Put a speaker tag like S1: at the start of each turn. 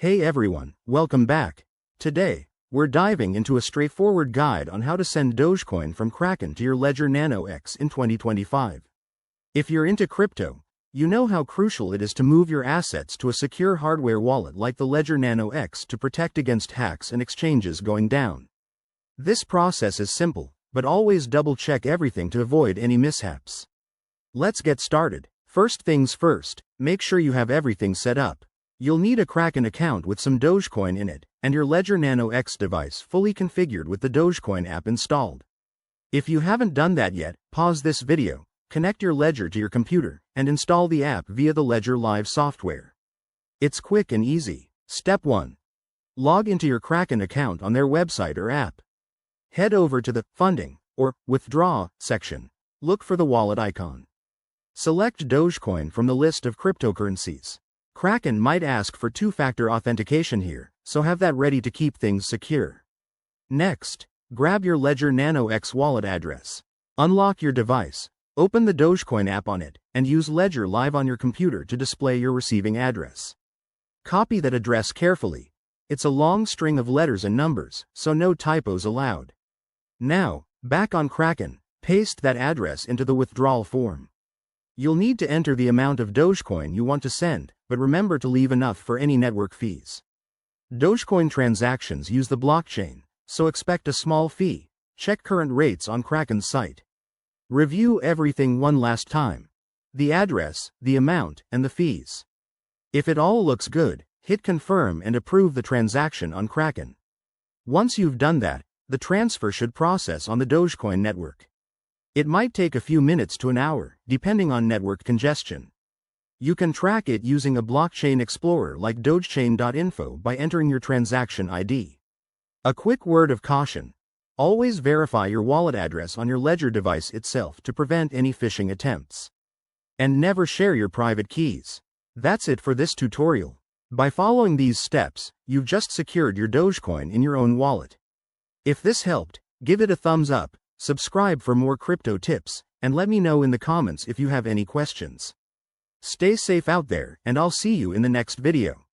S1: Hey everyone, welcome back. Today, we're diving into a straightforward guide on how to send Dogecoin from Kraken to your Ledger Nano X in 2025. If you're into crypto, you know how crucial it is to move your assets to a secure hardware wallet like the Ledger Nano X to protect against hacks and exchanges going down. This process is simple, but always double-check everything to avoid any mishaps. Let's get started. First things first, make sure you have everything set up. You'll need a Kraken account with some Dogecoin in it, and your Ledger Nano X device fully configured with the Dogecoin app installed. If you haven't done that yet, pause this video, connect your Ledger to your computer, and install the app via the Ledger Live software. It's quick and easy. Step 1. Log into your Kraken account on their website or app. Head over to the Funding, or Withdraw section. Look for the wallet icon. Select Dogecoin from the list of cryptocurrencies. Kraken might ask for two-factor authentication here, so have that ready to keep things secure. Next, grab your Ledger Nano X wallet address. Unlock your device, open the Dogecoin app on it, and use Ledger Live on your computer to display your receiving address. Copy that address carefully. It's a long string of letters and numbers, so no typos allowed. Now, back on Kraken, paste that address into the withdrawal form. You'll need to enter the amount of Dogecoin you want to send, but remember to leave enough for any network fees. Dogecoin transactions use the blockchain, so expect a small fee. Check current rates on Kraken's site. Review everything one last time: the address, the amount, and the fees. If it all looks good, hit confirm and approve the transaction on Kraken. Once you've done that, the transfer should process on the Dogecoin network. It might take a few minutes to an hour, depending on network congestion. You can track it using a blockchain explorer like dogechain.info by entering your transaction ID. A quick word of caution: always verify your wallet address on your Ledger device itself to prevent any phishing attempts. And never share your private keys. That's it for this tutorial. By following these steps, you've just secured your Dogecoin in your own wallet. If this helped, give it a thumbs up, subscribe for more crypto tips, and let me know in the comments if you have any questions. Stay safe out there, and I'll see you in the next video.